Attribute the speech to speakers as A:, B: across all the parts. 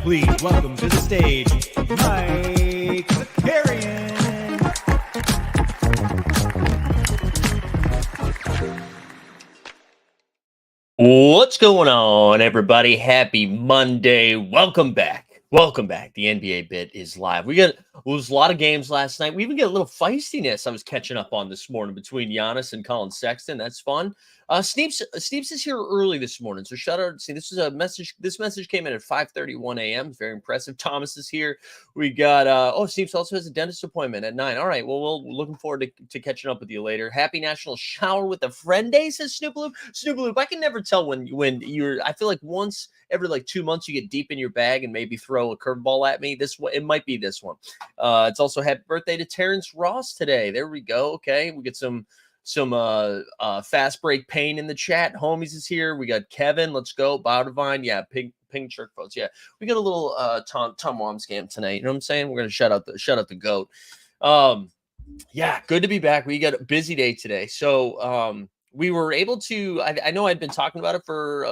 A: Please welcome to the stage, Mike Zakarian.
B: What's going on, everybody? Happy Monday. Welcome back. Welcome back. The NBA bit is live. It was a lot of games last night. We even get a little feistiness I was catching up on this morning between Giannis and Colin Sexton. That's fun. Sneeps is here early this morning. So shout out. See, this is a message. This message came in at 5:31 a.m. Very impressive. Thomas is here. We got Sneeps also has a dentist appointment at 9. All right. Well, we're looking forward to catching up with you later. Happy National Shower with a Friend Day, says Snoopaloop. Snoopaloop, I can never tell when you're, I feel like once every like 2 months you get deep in your bag and maybe throw a curveball at me. This one, it might be this one. It's also happy birthday to Terrence Ross today. There we go. Okay. We get some fast break pain in the chat. Homies is here. We got Kevin. Let's go. Bowdivine. Yeah. Ping Chirk votes. Yeah. We got a little Tom Wamscam tonight. You know what I'm saying? We're gonna shout out the GOAT. Yeah, good to be back. We got a busy day today. So we were able to, I know I'd been talking about it for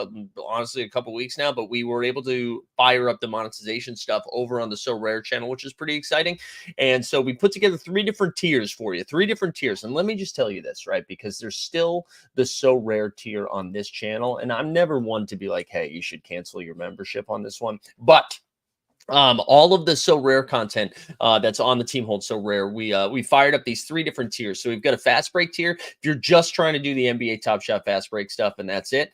B: honestly a couple weeks now, but we were able to fire up the monetization stuff over on the So Rare channel, which is pretty exciting. And so we put together 3 different tiers for you, 3 different tiers. And let me just tell you this, right? Because there's still the So Rare tier on this channel. And I'm never one to be like, hey, you should cancel your membership on this one. But all of the So Rare content that's on the Team Hold So Rare, we fired up these 3 different tiers. So we've got a fast break tier. If you're just trying to do the NBA Top Shot fast break stuff and that's it,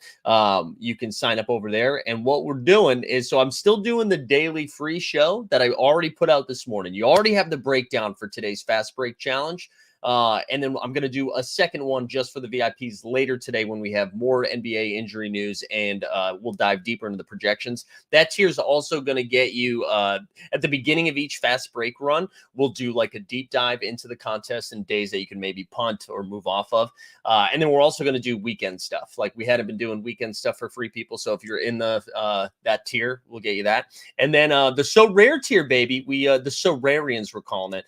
B: you can sign up over there. And what we're doing is, so I'm still doing the daily free show that I already put out this morning. You already have the breakdown for today's fast break challenge. And then I'm going to do a second one just for the VIPs later today when we have more NBA injury news, and we'll dive deeper into the projections. That tier is also going to get you at the beginning of each fast break run. We'll do like a deep dive into the contest and days that you can maybe punt or move off of. And then we're also going to do weekend stuff. Like we hadn't been doing weekend stuff for free people. So if you're in the that tier, we'll get you that. And then the So Rare tier, baby, the So Rarians, we're calling it.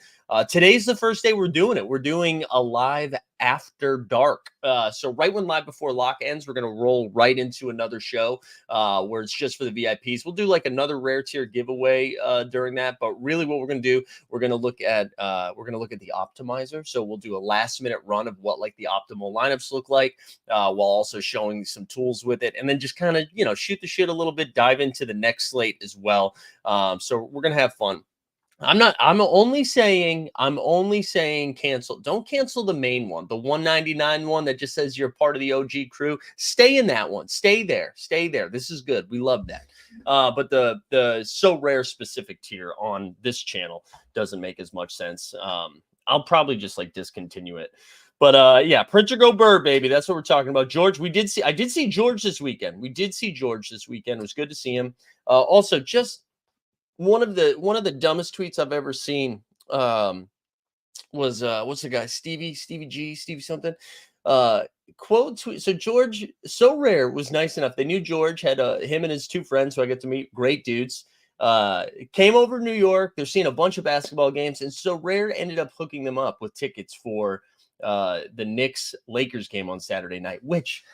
B: Today's the first day we're doing it. We're doing a live after dark. So right when Live Before Lock ends, we're going to roll right into another show where it's just for the VIPs. We'll do like another rare tier giveaway during that. But really what we're going to do, we're going to look at the optimizer. So we'll do a last minute run of what like the optimal lineups look like while also showing some tools with it. And then just kind of, shoot the shit a little bit, dive into the next slate as well. So we're going to have fun. I'm only saying cancel. Don't cancel the main one, the 199 one that just says you're part of the OG crew. Stay in that one. Stay there. This is good. We love that. But the So Rare specific tier on this channel doesn't make as much sense. I'll probably just like discontinue it. But yeah, Printer Go Bird, baby. That's what we're talking about. George, I did see George this weekend. It was good to see him. Also, just one of the dumbest tweets I've ever seen was what's the guy, Stevie something, quote tweet. So George So Rare was nice enough. They knew George had him and his 2 friends who I get to meet, great dudes, came over to New York. They're seeing a bunch of basketball games, and So Rare ended up hooking them up with tickets for the Knicks Lakers game on Saturday night, which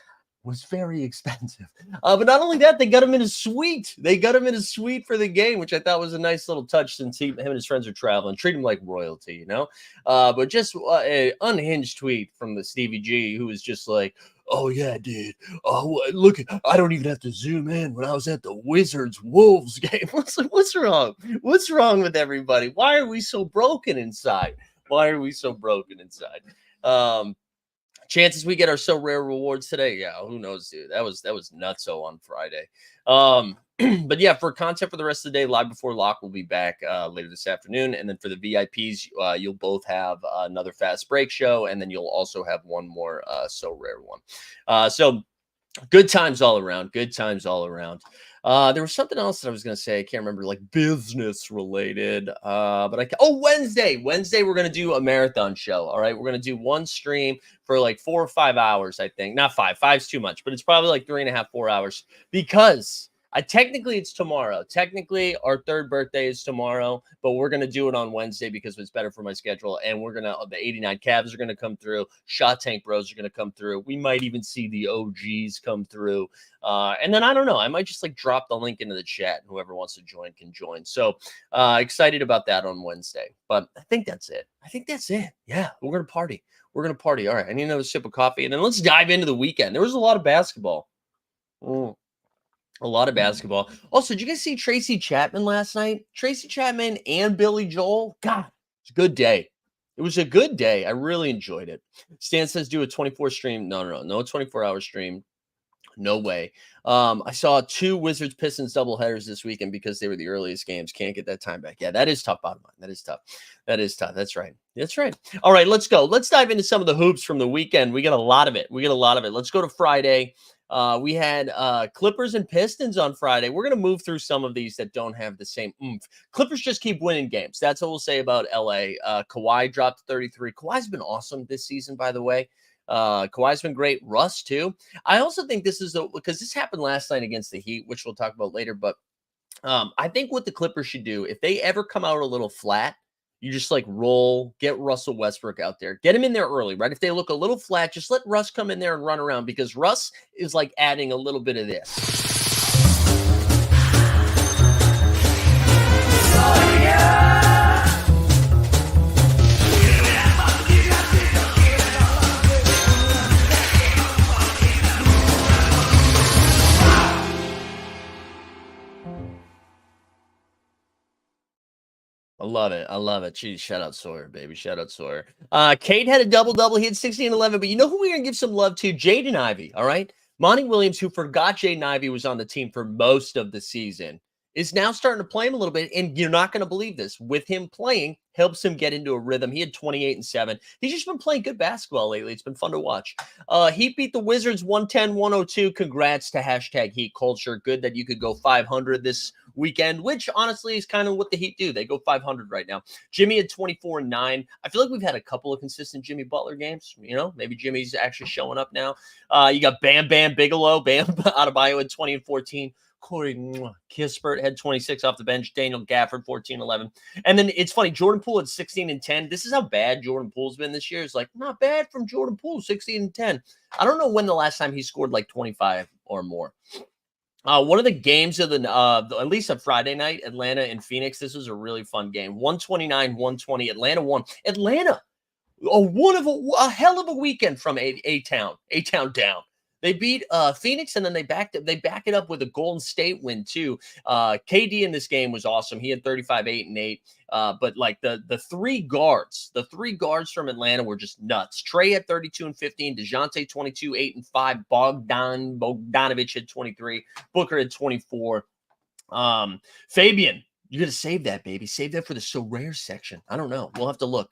B: was very expensive. But not only that, they got him in a suite. They got him in a suite for the game, which I thought was a nice little touch since him and his friends are traveling. Treat him like royalty, you know? But just an unhinged tweet from the Stevie G, who was just like, oh, yeah, dude. Oh, look, I don't even have to zoom in when I was at the Wizards-Wolves game. What's wrong? What's wrong with everybody? Why are we so broken inside? Why are we so broken inside? Chances we get our so rare rewards today. Yeah, who knows, dude? That was nutso on Friday. But yeah, for content for the rest of the day, live before lock will be back later this afternoon. And then for the VIPs, you'll both have another fast break show, and then you'll also have one more so rare one. So good times all around. Good times all around. There was something else that I was going to say. I can't remember, like business related. But Wednesday we're going to do a marathon show. All right, we're going to do one stream for like 4 or 5 hours. I think not 5. 5's too much, but it's probably like 3.5, 4 hours because technically it's tomorrow. Technically our third birthday is tomorrow, but we're going to do it on Wednesday because it's better for my schedule. And we're going to, the 89 Cavs are going to come through. Shot Tank Bros are going to come through. We might even see the OGs come through. And then I don't know, I might just like drop the link into the chat and whoever wants to join can join. So excited about that on Wednesday, but I think that's it. Yeah, we're going to party. We're going to party. All right. I need another sip of coffee and then let's dive into the weekend. There was a lot of basketball. A lot of basketball. Also, did you guys see Tracy Chapman last night? Tracy Chapman and Billy Joel. God, it's a good day. It was a good day. I really enjoyed it. Stan says do a 24 stream. No 24-hour stream. No way. I saw 2 Wizards Pistons doubleheaders this weekend because they were the earliest games. Can't get that time back. Yeah, that is tough, bottom line. That is tough. That's right. All right, let's go. Let's dive into some of the hoops from the weekend. We got a lot of it. Let's go to Friday. We had Clippers and Pistons on Friday. We're going to move through some of these that don't have the same oomph. Clippers just keep winning games. That's what we'll say about LA. Kawhi dropped 33. Kawhi's been awesome this season, by the way. Kawhi's been great. Russ, too. I also think this is because this happened last night against the Heat, which we'll talk about later. But I think what the Clippers should do, if they ever come out a little flat, you just like get Russell Westbrook out there, get him in there early, right? If they look a little flat, just let Russ come in there and run around because Russ is like adding a little bit of this. Oh, yeah. I love it. Geez, shout out Sawyer, baby. Shout out Sawyer. Kate had a double-double. He had 16 and 11, but you know who we're going to give some love to? Jaden Ivey, all right? Monty Williams, who forgot Jaden Ivey was on the team for most of the season, is now starting to play him a little bit, and you're not going to believe this. With him playing, helps him get into a rhythm. He had 28 and 7. He's just been playing good basketball lately. It's been fun to watch. Heat beat the Wizards 110-102. Congrats to #Heat Culture. Good that you could go 500 this weekend, which honestly is kind of what the Heat do. They go 500 right now. Jimmy had 24 and 9. I feel like we've had a couple of consistent Jimmy Butler games. You know, maybe Jimmy's actually showing up now. You got Bam Bigelow. Bam Adebayo had 20 and 14. Corey Kispert had 26 off the bench. Daniel Gafford, 14-11. And then it's funny, Jordan Poole had 16 and 10. This is how bad Jordan Poole's been this year. It's like, not bad from Jordan Poole, 16 and 10. I don't know when the last time he scored like 25 or more. One of the games of at least a Friday night, Atlanta and Phoenix, this was a really fun game. 129-120. Atlanta won. Atlanta, a hell of a weekend from A-Town down. They beat Phoenix, and then they back it up with a Golden State win too. KD in this game was awesome. He had 35, 8, and 8. But like the three guards from Atlanta were just nuts. Trey had 32 and 15. DeJounte 22, 8 and 5. Bogdanovich had 23. Booker had 24. Fabian, you're gonna save that, baby. Save that for the so rare section. I don't know. We'll have to look.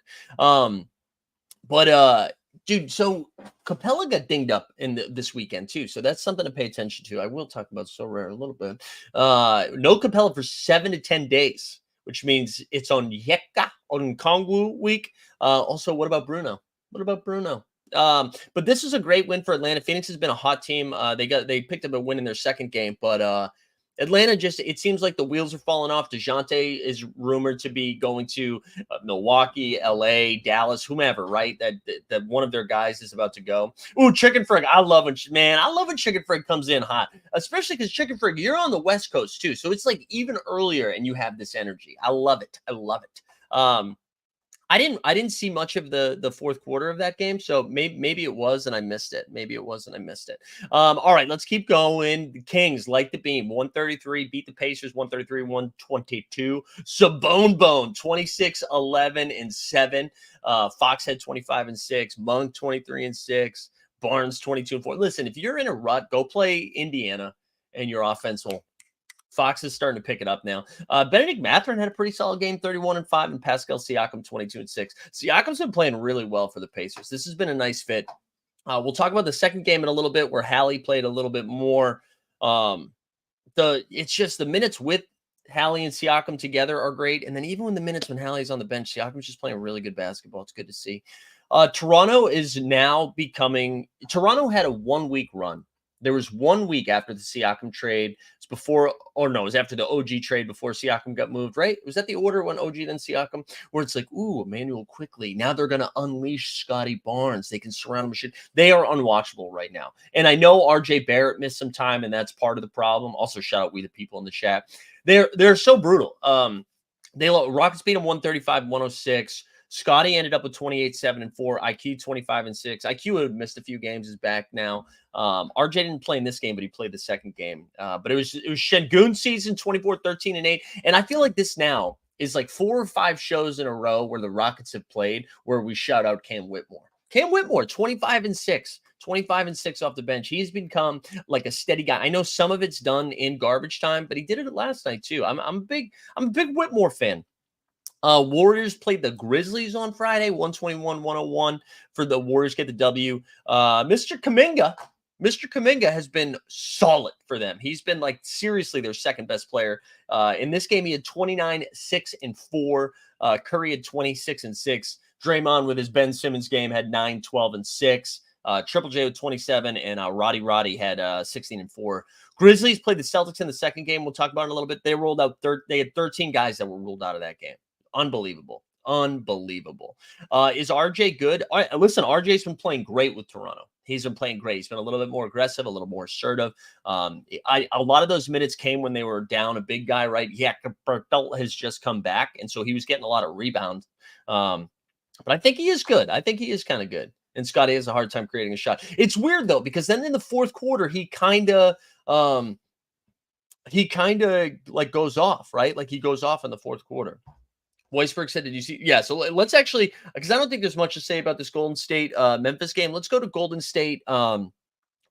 B: Dude, so Capella got dinged up in this weekend too, so that's something to pay attention to. I will talk about so rare a little bit. No Capella for 7 to 10 days, which means it's on Yeka on Kongwu week. Also, what about Bruno? But this is a great win for Atlanta. Phoenix has been a hot team. They picked up a win in their second game, but Atlanta just, it seems like the wheels are falling off. DeJounte is rumored to be going to Milwaukee, LA, Dallas, whomever, right? That one of their guys is about to go. Ooh, Chicken Frig. I love when, man, I love when Chicken Frig comes in hot, especially because Chicken Frig, you're on the West Coast too. So it's like even earlier and you have this energy. I love it. I love it. I didn't see much of the fourth quarter of that game, so maybe it was and I missed it. Maybe it was and I missed it. All right, let's keep going. The Kings like the beam, 133 beat the Pacers 133-122. Sabone Bone 26-11-7. Fox had 25-6. Monk 23-6. Barnes 22-4. Listen, if you're in a rut, go play Indiana, and your offense will. Fox is starting to pick it up now. Benedict Mathurin had a pretty solid game, 31-5, and Pascal Siakam 22-6. Siakam's been playing really well for the Pacers. This has been a nice fit. We'll talk about the second game in a little bit, where Hallie played a little bit more. It's just the minutes with Hallie and Siakam together are great, and then even when the minutes when Hallie's on the bench, Siakam's just playing really good basketball. It's good to see. Toronto is now becoming. Toronto had a 1-week run. There was 1 week after the Siakam trade. It's before, or no, it was after the OG trade before Siakam got moved, right? Was that the order when OG then Siakam? Where it's like, ooh, Emmanuel quickly. Now they're going to unleash Scotty Barnes. They can surround him. They are unwatchable right now. And I know RJ Barrett missed some time, and that's part of the problem. Also, shout out we the people in the chat. They're so brutal. Rockets beat them 135-106. Scotty ended up with 28-7-4. IQ 25-6. IQ had missed a few games, is back now. RJ didn't play in this game, but he played the second game. But it was Şengün season 24-13-8. And I feel like this now is like 4 or 5 shows in a row where the Rockets have played where we shout out Cam Whitmore. Cam Whitmore, 25-6. 25-6 off the bench. He's become like a steady guy. I know some of it's done in garbage time, but he did it last night too. I'm a big Whitmore fan. Warriors played the Grizzlies on Friday, 121-101 for the Warriors get the W. Mr. Kuminga has been solid for them. He's been like seriously their second best player. In this game, he had 29-6-4. Curry had 26-6. Draymond with his Ben Simmons game had 9-12-6. Triple J with 27, and Roddy had 16-4. Grizzlies played the Celtics in the second game. We'll talk about it in a little bit. They rolled out they had 13 guys that were ruled out of that game. Unbelievable. Is RJ good? Listen, RJ's been playing great with Toronto. He's been playing great. He's been a little bit more aggressive, a little more assertive. A lot of those minutes came when they were down a big guy, right? Yeah, Belt has just come back, and so he was getting a lot of rebounds. But I think he is good. I think he is kind of good. And Scotty has a hard time creating a shot. It's weird, though, because then in the fourth quarter, he kind of like goes off, right? Like he goes off in the fourth quarter. Weisberg said, did you see? Yeah, so let's actually, because I don't think there's much to say about this Golden State Memphis game. Let's go to Golden State on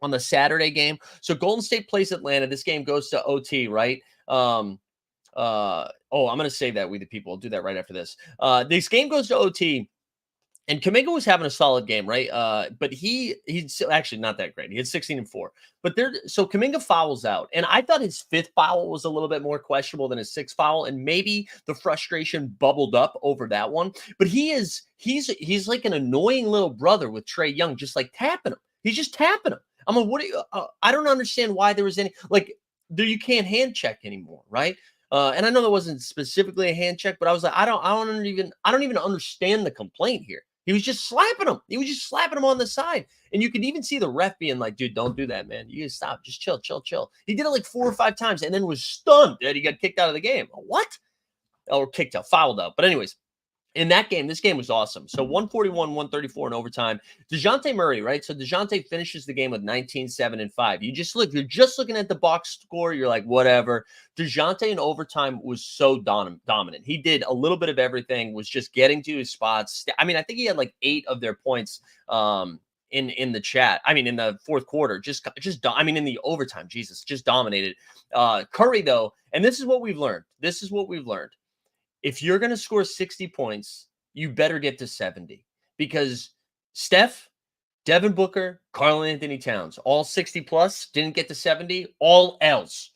B: the Saturday game. So Golden State plays Atlanta. This game goes to OT, right? I'm going to save that, we the people. I'll do that right after this. This game goes to OT. And Kuminga was having a solid game, right? But he's actually not that great. He had 16-4. But so Kuminga fouls out. And I thought his fifth foul was a little bit more questionable than his sixth foul. And maybe the frustration bubbled up over that one. But he's like an annoying little brother with Trae Young, just like tapping him. He's just tapping him. I'm like, what do you I don't understand why there was any you can't hand check anymore, right? And I know that wasn't specifically a hand check, but I was like, I don't even understand the complaint here. He was just slapping him. He was just slapping him on the side. And you could even see the ref being like, dude, don't do that, man. You gotta stop. Just chill. He did it like 4 or 5 times and then was stunned that he got kicked out of the game. What? Or kicked out, fouled out. But anyways, in that game, this game was awesome. So 141-134 in overtime. DeJounte Murray, right? So DeJounte finishes the game with 19-7-5. You're just looking at the box score. You're like, whatever. DeJounte in overtime was so dominant. He did a little bit of everything, was just getting to his spots. I mean, I think he had like 8 of their points in the chat. I mean, in the fourth quarter, in the overtime, Jesus, just dominated. Curry, though, and this is what we've learned. If you're going to score 60 points, you better get to 70 because Steph, Devin Booker, Karl-Anthony Towns, all 60 plus, didn't get to 70. All else.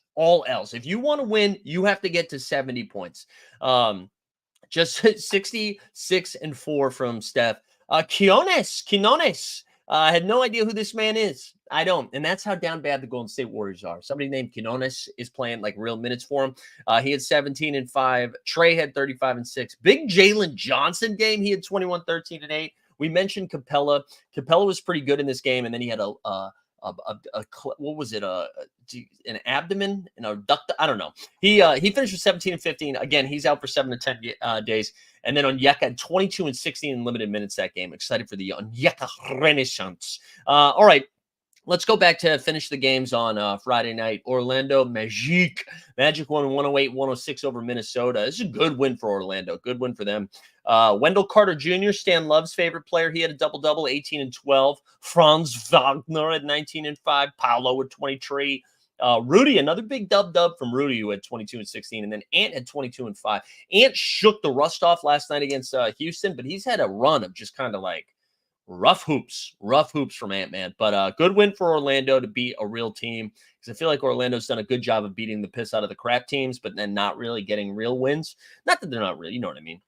B: If you want to win, you have to get to 70 points. Just 66-4 from Steph. Quinones, I had no idea who this man is. I don't. And that's how down bad the Golden State Warriors are. Somebody named Quinones is playing like real minutes for him. He had 17 and 5. Trey had 35 and 6. Big Jalen Johnson game. He had 21, 13 and 8. We mentioned Capella. Capella was pretty good in this game. And then he had what was it? An abdomen and a duct. I don't know. He finished with 17 and 15. Again, he's out for 7 to 10 days. And then Onyeka had 22 and 16 in limited minutes that game. Excited for the Onyeka Renaissance. All right. Let's go back to finish the games on Friday night. Orlando Magic won 108-106 over Minnesota. This is a good win for Orlando. Good win for them. Wendell Carter Jr., Stan Love's favorite player. He had a double-double, 18 and 12. Franz Wagner at 19 and 5. Paolo with 23. Rudy, another big dub from Rudy, who had 22 and 16. And then Ant had 22 and 5. Ant shook the rust off last night against Houston, but he's had a run of just kind of like rough hoops from Ant-Man. But good win for Orlando to beat a real team, because I feel like Orlando's done a good job of beating the piss out of the crap teams, but then not really getting real wins. Not that they're not real, you know what I mean.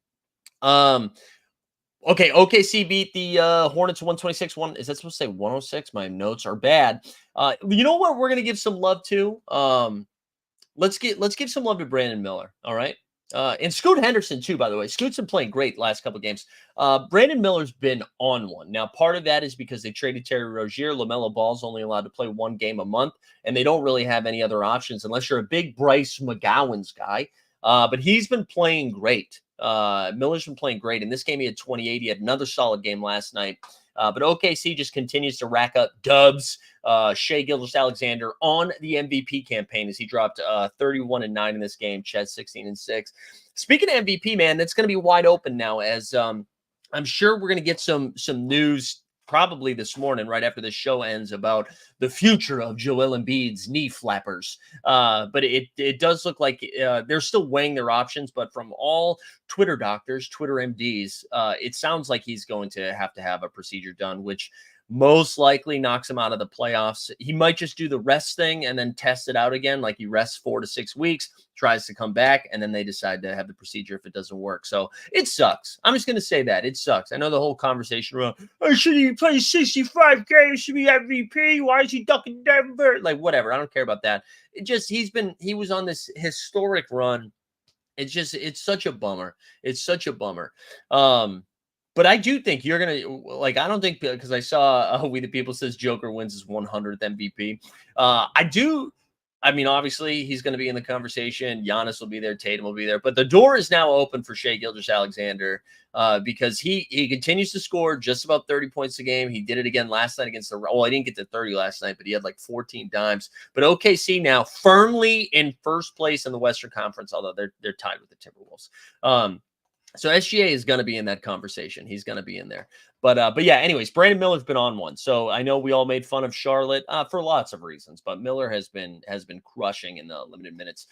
B: Okay, OKC beat the Hornets 126-1. Is that supposed to say 106? My notes are bad. You know what we're gonna give some love to? Let's give some love to Brandon Miller. All right. And Scoot Henderson, too, by the way. Scoot's been playing great last couple of games. Brandon Miller's been on one. Now, part of that is because they traded Terry Rozier. LaMelo Ball's only allowed to play one game a month, and they don't really have any other options unless you're a big Bryce McGowan's guy. But he's been playing great. Miller's been playing great. In this game, he had 28. He had another solid game last night. But OKC just continues to rack up dubs. Shai Gilgeous-Alexander on the MVP campaign as he dropped 31 and 9 in this game. Chet 16 and 6. Speaking of MVP, man, that's going to be wide open now, as I'm sure we're going to get some news probably this morning, right after this show ends, about the future of Joel Embiid's knee flappers. But it does look like they're still weighing their options. But from all Twitter doctors, Twitter MDs, it sounds like he's going to have a procedure done, which most likely knocks him out of the playoffs. He might just do the rest thing and then test it out again. Like he rests 4 to 6 weeks, tries to come back, and then they decide to have the procedure if it doesn't work. So it sucks. I'm just going to say that. It sucks. I know the whole conversation around, oh, should he play 65 games? Should be MVP? Why is he ducking Denver? Like, whatever. I don't care about that. He was on this historic run. It's such a bummer. It's such a bummer. But I do think you're going to, like, I don't think, because I saw We the People says Joker wins his 100th MVP. I mean, obviously, he's going to be in the conversation. Giannis will be there. Tatum will be there. But the door is now open for Shai Gilgeous-Alexander because he continues to score just about 30 points a game. He did it again last night against I didn't get to 30 last night, but he had like 14 dimes. But OKC now firmly in first place in the Western Conference, although they're tied with the Timberwolves. So SGA is going to be in that conversation. He's going to be in there. But yeah, anyways, Brandon Miller's been on one. So I know we all made fun of Charlotte for lots of reasons, but Miller has been crushing in the limited minutes.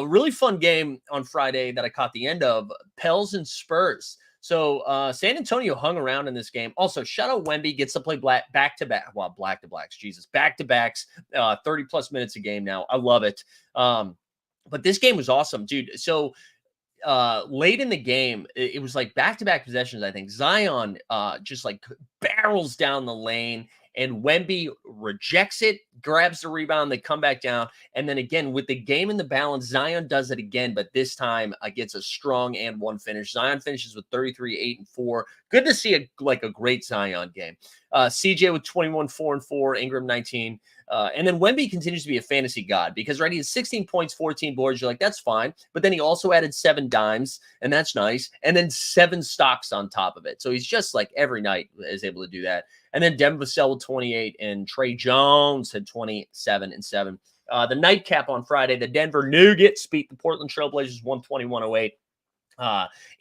B: Really fun game on Friday that I caught the end of, Pels and Spurs. So San Antonio hung around in this game. Also, shout out Wemby, gets to play back-to-back. Well, back-to-backs, Jesus. Back-to-backs, 30-plus minutes a game now. I love it. But this game was awesome, dude. So late in the game, it was like back-to-back possessions. I think Zion just like barrels down the lane, and Wemby rejects it, grabs the rebound, they come back down, and then again with the game in the balance, Zion does it again, but this time gets a strong and one finish. Zion finishes with 33, 8 and 4. Good to see a great Zion game. CJ with 21, 4 and 4, Ingram 19. And then Wemby continues to be a fantasy god because, right, he has 16 points, 14 boards. You're like, that's fine. But then he also added 7 dimes, and that's nice. And then 7 stocks on top of it. So he's just like every night is able to do that. And then Devin Vassell with 28, and Trey Jones had 27 and 7. The nightcap on Friday, the Denver Nuggets beat the Portland Trailblazers 121-108.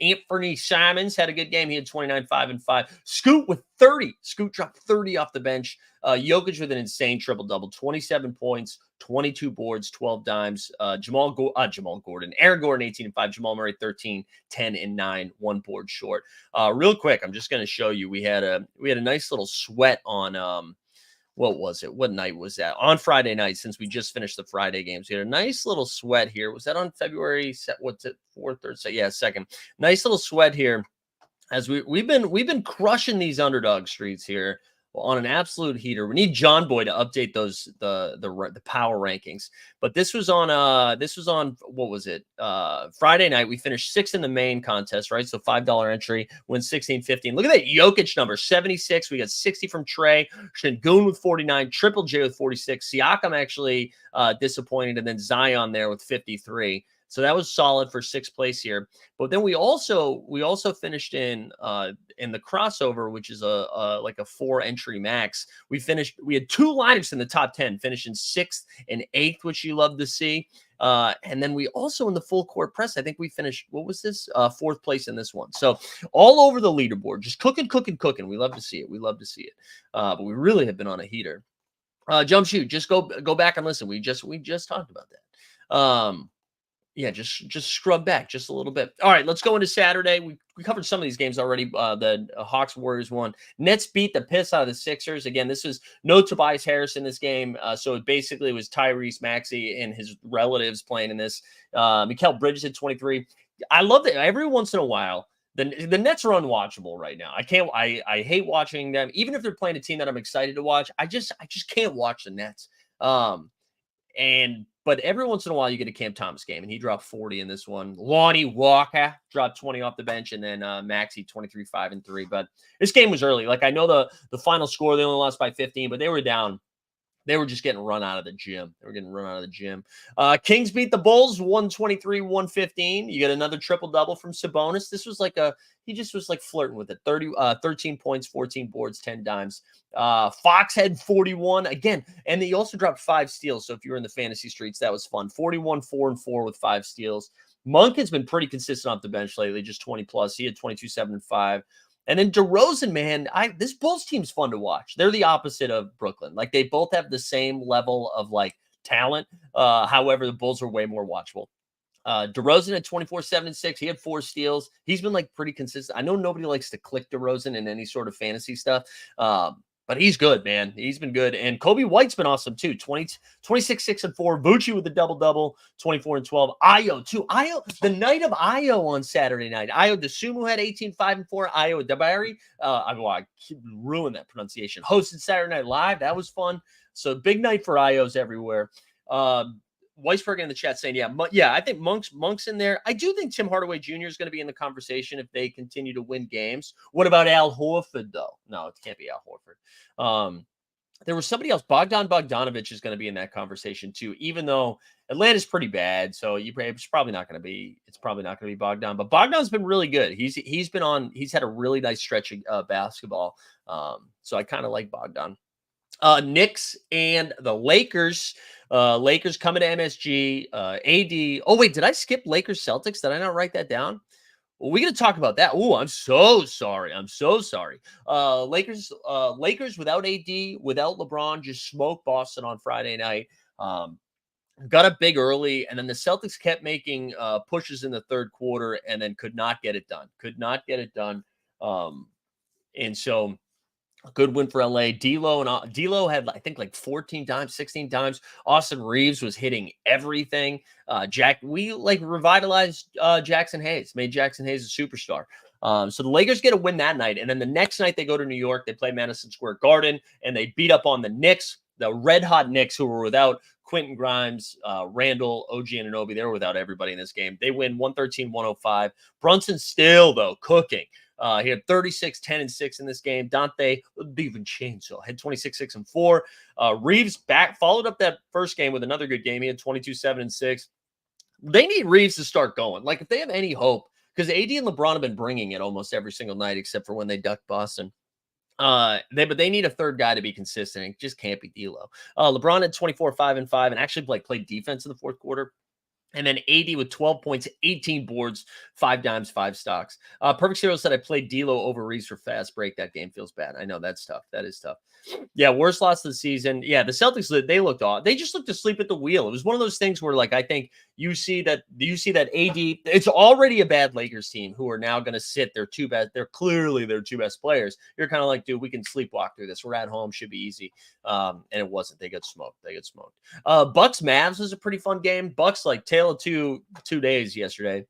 B: Anthony Simons had a good game. He had 29, 5 and 5. Scoot with 30. Scoot dropped 30 off the bench. Jokic with an insane triple-double, 27 points, 22 boards, 12 dimes. Aaron Gordon, 18 and 5. Jamal Murray, 13, 10 and 9, 1 board short. Real quick, I'm just going to show you. We had a nice little sweat on what was it? What night was that? On Friday night, since we just finished the Friday games. We had a nice little sweat here. Was that on February? What's it? 4th or so? Yeah, 2nd. Nice little sweat here. As we've been crushing these underdog streets here. on an absolute heater. We need John Boy to update those the power rankings. But this was on what was it? Friday night. We finished 6th in the main contest, right? So $5 entry, win 16-15. Look at that Jokic number, 76. We got 60 from Trey, Şengün with 49, Triple J with 46. Siakam actually disappointed, and then Zion there with 53. So that was solid for 6th place here. But then we also finished in the crossover, which is like a 4 entry max. We had 2 lineups in the top 10, finishing 6th and 8th, which you love to see. And then we also in the full court press, I think we finished, what was this? 4th place in this one. So all over the leaderboard, just cooking. We love to see it. But we really have been on a heater. Jump shoot, just go back and listen. We just talked about that. Yeah, just scrub back just a little bit. All right, let's go into Saturday. We covered some of these games already. The Hawks Warriors won. Nets beat the piss out of the Sixers. Again, this was no Tobias Harris in this game. So it basically was Tyrese Maxey and his relatives playing in this. Mikal Bridges at 23. I love that every once in a while. The Nets are unwatchable right now. I hate watching them. Even if they're playing a team that I'm excited to watch, I just can't watch the Nets. But every once in a while you get a Cam Thomas game, and he dropped 40 in this one. Lonnie Walker dropped 20 off the bench, and then Maxey 23, 5 and 3. But this game was early. Like, I know the final score, they only lost by 15, but they were down. They were just getting run out of the gym. Kings beat the Bulls 123-115. You get another triple-double from Sabonis. This was he just was like flirting with it. 13 points, 14 boards, 10 dimes. Fox had 41 again, and he also dropped 5 steals. So if you were in the fantasy streets, that was fun. 41, 4 and 4 with 5 steals. Monk has been pretty consistent off the bench lately, just 20 plus. He had 22, 7 and 5. And then DeRozan, man, this Bulls team's fun to watch. They're the opposite of Brooklyn. Like, they both have the same level of like talent. However, the Bulls are way more watchable. DeRozan at 24, 7 and 6. He had 4 steals. He's been like pretty consistent. I know nobody likes to click DeRozan in any sort of fantasy stuff. But he's good, man. He's been good. And Kobe White's been awesome too. 26, 6 and 4. Vucci with the double-double, 24 and 12. Ayo too. The night of Ayo on Saturday night. Ayo Dosunmu had 18, 5 and 4. Ayo Dabari. I ruined that pronunciation. Hosted Saturday Night Live. That was fun. So big night for Ayos everywhere. Weisberg in the chat saying, yeah, I think Monk's in there. I do think Tim Hardaway Jr. is going to be in the conversation if they continue to win games. What about Al Horford, though? No, it can't be Al Horford. There was somebody else. Bogdan Bogdanovic is going to be in that conversation too, even though Atlanta's pretty bad. So it's probably not going to be Bogdan. But Bogdan's been really good. He's had a really nice stretch of basketball. So I kind of like Bogdan. Knicks and the Lakers. Lakers coming to MSG. AD. Oh, wait, did I skip Lakers Celtics? Did I not write that down? Well, we're going to talk about that. Oh, I'm so sorry. Lakers without AD, without LeBron, just smoked Boston on Friday night. Got up big early, and then the Celtics kept making pushes in the third quarter and then could not get it done. And so a good win for LA. D'Lo had, I think, like 14 times, 16 times. Austin Reeves was hitting everything. We revitalized Jackson Hayes, made Jackson Hayes a superstar. So the Lakers get a win that night. And then the next night they go to New York. They play Madison Square Garden, and they beat up on the Knicks, the red-hot Knicks, who were without Quentin Grimes, Randall, OG Anunoby. They were without everybody in this game. They win 113-105. Brunson still, though, cooking. He had 36, 10, and 6 in this game. Dante DiVincenzo had 26, 6, and 4. Reeves followed up that first game with another good game. He had 22, 7, and 6. They need Reeves to start going. Like, if they have any hope, because AD and LeBron have been bringing it almost every single night, except for when they ducked Boston. But they need a third guy to be consistent. It just can't be D'Lo. LeBron had 24, 5, and 5, and actually played defense in the fourth quarter. And then AD with 12 points, 18 boards, 5 dimes, 5 stocks. Perfect Zero said I played D'Lo over Reeves for fast break. That game feels bad. I know that's tough. That is tough. Yeah, worst loss of the season. Yeah, the Celtics, they looked off. They just looked asleep at the wheel. It was one of those things where, like, I think you see that AD, it's already a bad Lakers team who are now going to sit their two best. They're clearly their 2 best players. You're kind of like, dude, we can sleepwalk through this. We're at home. Should be easy. And it wasn't. They got smoked. Bucks Mavs was a pretty fun game. Bucks, like, tale of two days yesterday.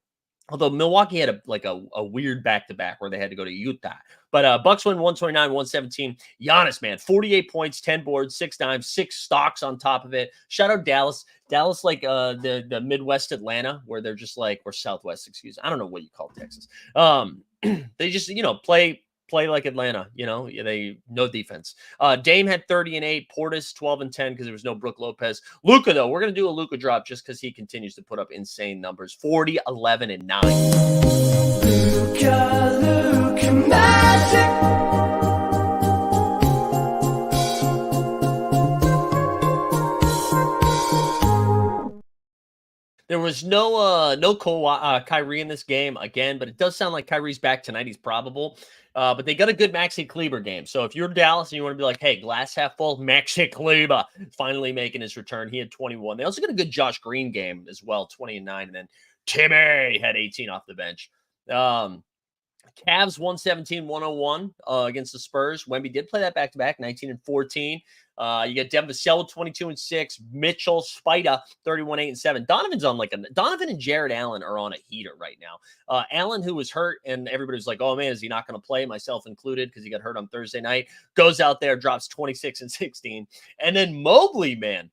B: Although Milwaukee had a weird back-to-back where they had to go to Utah. But Bucks win 129-117. Giannis, man, 48 points, 10 boards, 6 dimes, 6 stocks on top of it. Shout out Dallas. Dallas, like the Midwest Atlanta, where they're just like, or Southwest, excuse me. I don't know what you call Texas. They just, play like Atlanta, they no defense. Dame had 30 and 8, Portis 12 and 10 because there was no Brook Lopez. Luka, though, we're going to do a Luka drop just because he continues to put up insane numbers. 40, 11, and 9. Luka magic. There was no Kyrie in this game again, but it does sound like Kyrie's back tonight. He's probable. But they got a good Maxi Kleber game. So if you're Dallas and you want to be like, hey, glass half full, Maxi Kleber finally making his return. He had 21. They also got a good Josh Green game as well, 20 and 9. And then Timmy had 18 off the bench. Cavs 117-101 against the Spurs. Wemby did play that back-to-back, 19 and 14. You got Devin Vassell 22 and 6. Mitchell Spida 31, 8 and 7. Donovan's on Donovan and Jared Allen are on a heater right now. Allen, who was hurt, and everybody's like, oh man, is he not going to play? Myself included, because he got hurt on Thursday night. Goes out there, drops 26 and 16. And then Mobley, man.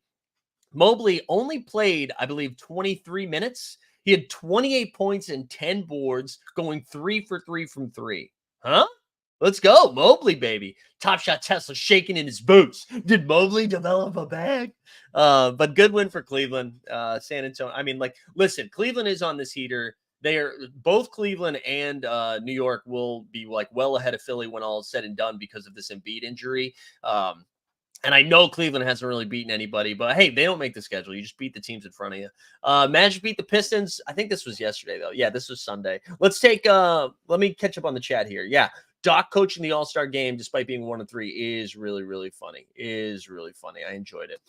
B: Mobley only played, I believe, 23 minutes. He had 28 points and 10 boards, going 3 for 3 from 3. Huh? Let's go. Mobley, baby. Top Shot Tesla shaking in his boots. Did Mobley develop a bag? But good win for Cleveland. San Antonio. I mean, listen, Cleveland is on this heater. They are both Cleveland and New York will be well ahead of Philly when all is said and done because of this Embiid injury. And I know Cleveland hasn't really beaten anybody, but hey, they don't make the schedule. You just beat the teams in front of you. Magic beat the Pistons. I think this was yesterday, though. Yeah, this was Sunday. Let me catch up on the chat here. Yeah, Doc coaching the All-Star game, despite being 1-3, is really, really funny. I enjoyed it.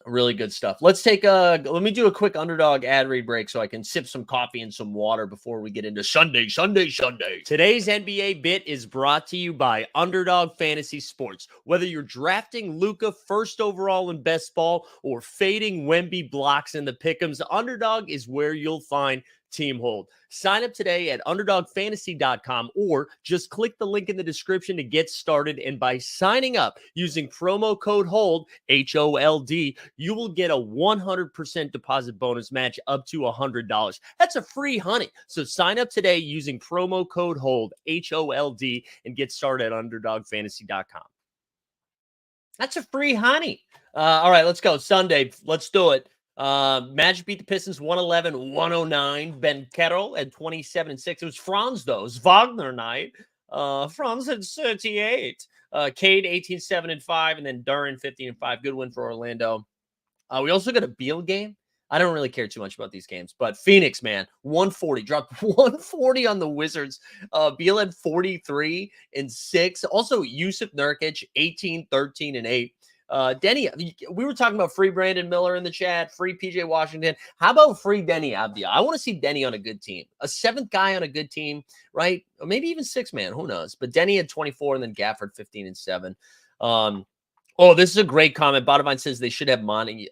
B: Really good stuff. Let me do a quick underdog ad read break so I can sip some coffee and some water before we get into Sunday. Today's NBA bit is brought to you by Underdog Fantasy Sports. Whether you're drafting Luka first overall in best ball or fading Wemby blocks in the pick'ems, Underdog is where you'll find Team Hold. Sign up today at underdogfantasy.com or just click the link in the description to get started. And by signing up using promo code HOLD, HOLD, you will get a 100% deposit bonus match up to $100. That's a free honey. So sign up today using promo code HOLD, HOLD, and get started at underdogfantasy.com. That's a free honey. All right, let's go. Sunday. Let's do it. Magic beat the Pistons 111-109. Ben Kettle at 27 and 6. It was Franz, though. It was Wagner night. Franz had 38. Cade 18-7 and 5, and then Duran 15 and 5. Good win for Orlando. We also got a Beal game. I don't really care too much about these games, but Phoenix, man, 140, dropped 140 on the Wizards. Beal had 43 and 6. Also, Yusuf Nurkic 18, 13 and 8. Denny, we were talking about free Brandon Miller in the chat, free PJ Washington. How about free Denny Avdia? I want to see Denny on a good team, a 7th guy on a good team, right? Or maybe even 6 man, who knows? But Denny had 24 and then Gafford 15 and 7. Oh, this is a great comment. Botavine says they should have Monty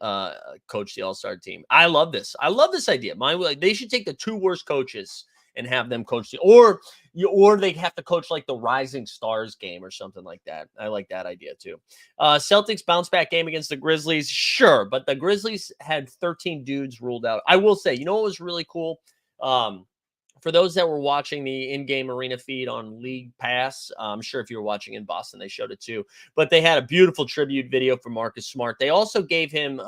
B: coach the All-Star team. I love this. I love this idea. They should take the 2 worst coaches and have them coach or they'd have to coach like the Rising Stars game or something like that. I like that idea too. Celtics bounce back game against the Grizzlies. Sure, but the Grizzlies had 13 dudes ruled out. I will say, you know what was really cool? For those that were watching the in-game arena feed on League Pass, I'm sure if you were watching in Boston, they showed it too. But they had a beautiful tribute video for Marcus Smart. They also gave him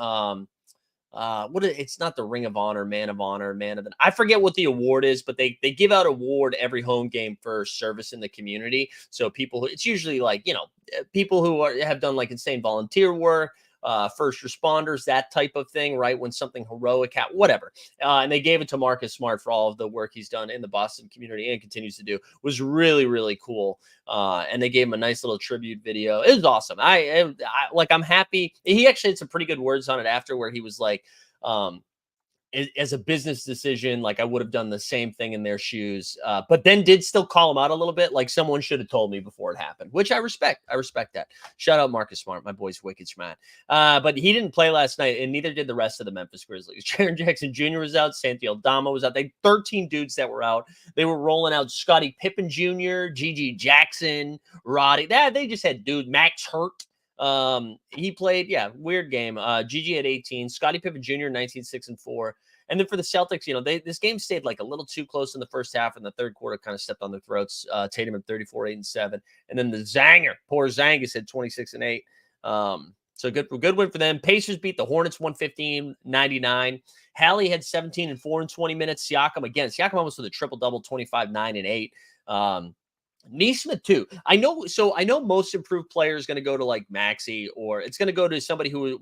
B: it's not the Ring of Honor, Man of Honor, I forget what the award is, but they give out award every home game for service in the community. So it's usually people who have done insane volunteer work, first responders, that type of thing, right? When something heroic whatever. And they gave it to Marcus Smart for all of the work he's done in the Boston community and continues to do. It was really, really cool. And they gave him a nice little tribute video. It was awesome. I'm happy. He actually had some pretty good words on it after, where he was like, as a business decision, like I would have done the same thing in their shoes. But then did still call him out a little bit. Like someone should have told me before it happened, which I respect. I respect that. Shout out Marcus Smart. My boy's wicked smart. But he didn't play last night, and neither did the rest of the Memphis Grizzlies. Jaren Jackson Jr. was out. Santi Aldama was out. They had 13 dudes that were out. They were rolling out Scottie Pippen Jr., Gigi Jackson, Roddy. They just had dude. Max Hurt. He played, weird game. Gigi at 18, Scottie Pippen Jr. 19, 6 and 4. And then for the Celtics, this game stayed like a little too close in the first half, and the third quarter kind of stepped on their throats. Tatum at 34, 8 and 7. And then the Zanger, poor Zangus had 26 and 8. So good win for them. Pacers beat the Hornets 115-99. Hallie had 17 and 4 in 20 minutes. Siakam almost with a triple-double, 25, 9 and 8. Neesmith too. I know most improved player is going to go to like Maxey, or it's going to go to somebody who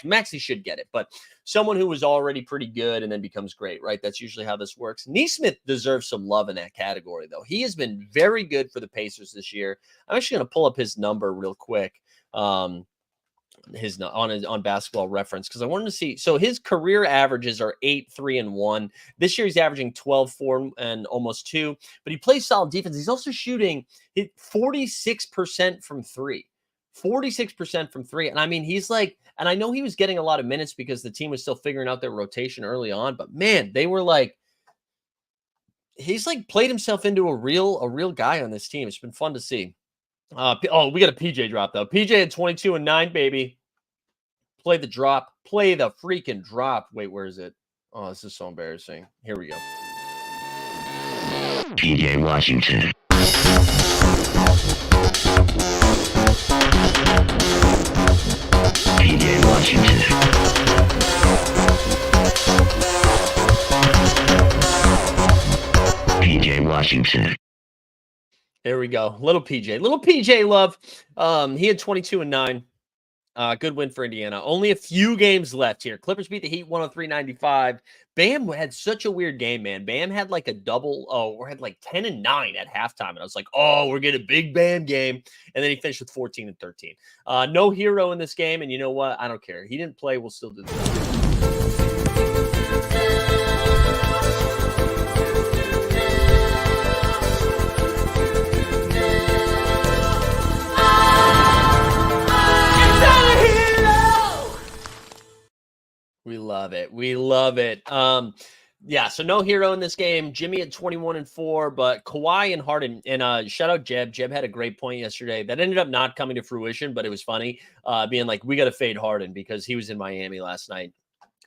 B: Maxey should get it, but someone who was already pretty good and then becomes great, right? That's usually how this works. Neesmith deserves some love in that category, though. He has been very good for the Pacers this year. I'm actually going to pull up his number real quick. On Basketball Reference, because I wanted to see. So his career averages are 8, 3 and 1. This year he's averaging 12, 4 and almost 2, but he plays solid defense. He's also shooting 46% from 3. 46% from 3. And I mean, he's like, and I know he was getting a lot of minutes because the team was still figuring out their rotation early on, but man, they were like, he's like played himself into a real guy on this team. It's been fun to see. We got a PJ drop though. PJ had 22 and 9, baby. Play the drop. Play the freaking drop. Wait, where is it? Oh, this is so embarrassing. Here we go.
C: PJ Washington. PJ Washington. PJ Washington.
B: There we go. Little PJ love. He had 22 and 9. Good win for Indiana. Only a few games left here. Clippers beat the Heat 103-95. Bam had such a weird game, man. Bam had like a double. Or had like 10 and 9 at halftime. And I was like, we're getting a big Bam game. And then he finished with 14 and 13. No hero in this game. And you know what? I don't care. He didn't play. We'll still do this. We love it. We love it. So no hero in this game. Jimmy at 21 and 4, but Kawhi and Harden, and shout out Jeb. Jeb had a great point yesterday that ended up not coming to fruition, but it was funny, being like, we got to fade Harden because he was in Miami last night.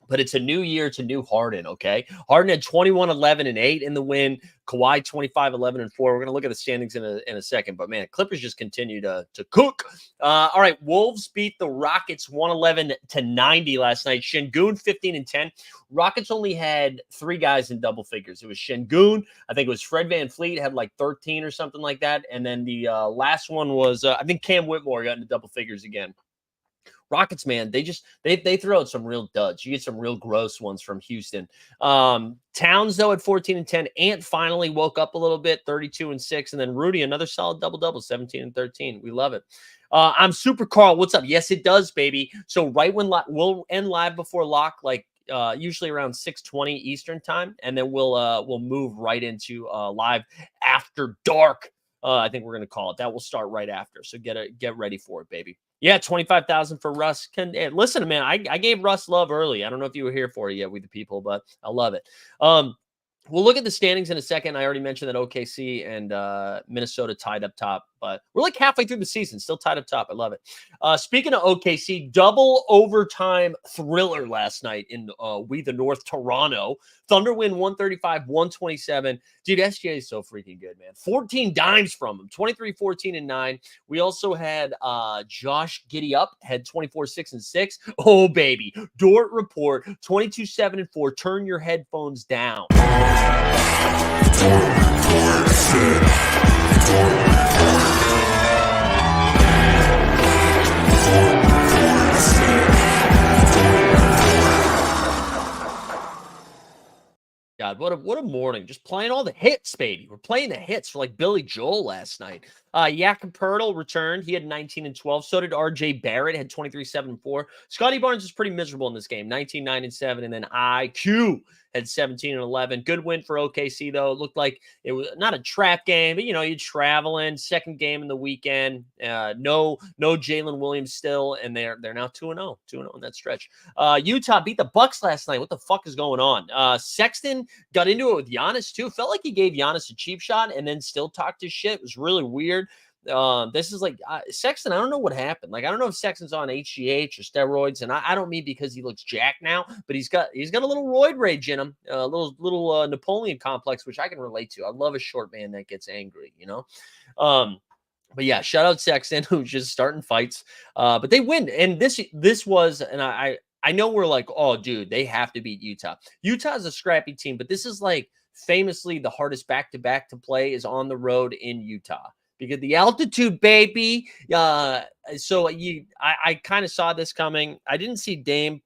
B: But it's a new year. It's a new Harden, okay? Harden had 21, 11, and 8 in the win. Kawhi, 25, 11, and 4. We're going to look at the standings in a second. But, man, Clippers just continue to cook. All right, Wolves beat the Rockets 111-90 last night. Şengün, 15 and 10. Rockets only had 3 guys in double figures. It was Şengün. I think it was Fred VanVleet had like 13 or something like that. And then the last one was, I think Cam Whitmore got into double figures again. Rockets, man, they throw out some real duds. You get some real gross ones from Houston. Towns, though, at 14 and 10. Ant finally woke up a little bit, 32 and 6. And then Rudy, another solid double-double, 17 and 13. We love it. I'm Super Carl. What's up? Yes, it does, baby. So right when we'll end live before lock, like usually around 6:20 Eastern time, and then we'll move right into live after dark. I think we're going to call it. That will start right after. So get ready for it, baby. Yeah, 25,000 for Russ. Listen, man, I gave Russ love early. I don't know if you were here for it yet with the people, but I love it. We'll look at the standings in a second. I already mentioned that OKC and Minnesota tied up top, but we're like halfway through the season, still tied up top. I love it. Speaking of OKC, double overtime thriller last night in We the North Toronto. Thunder win 135-127. Dude, SGA is so freaking good, man. 14 dimes from him, 23, 14, and 9. We also had Josh Giddy up, had 24, 6, and 6. Oh, baby. Dort report, 22, 7, and 4. Turn your headphones down. God, what a morning. Just playing all the hits, baby. We're playing the hits for like Billy Joel last night. Jakob Pertl returned. He had 19 and 12. So did RJ Barrett, had 23, 7 and 4. Scotty Barnes was pretty miserable in this game, 19, 9 and 7. And then IQ had 17 and 11. Good win for OKC, though. It looked like it was not a trap game, but, you're traveling. Second game in the weekend. No Jalen Williams still, and they're now 2-0. 2-0 in that stretch. Utah beat the Bucks last night. What the fuck is going on? Sexton got into it with Giannis, too. Felt like he gave Giannis a cheap shot and then still talked his shit. It was really weird. This is like Sexton. I don't know what happened. Like, I don't know if Sexton's on HGH or steroids, and I don't mean because he looks jacked now, but he's got a little roid rage in him, a little Napoleon complex, which I can relate to. I love a short man that gets angry, But yeah, shout out Sexton, who's just starting fights. But they win, and this was, and I know we're like, oh, dude, they have to beat Utah. Utah's a scrappy team, but this is like famously the hardest back-to-back to play is on the road in Utah. Because the altitude, baby. So I kind of saw this coming. I didn't see Dame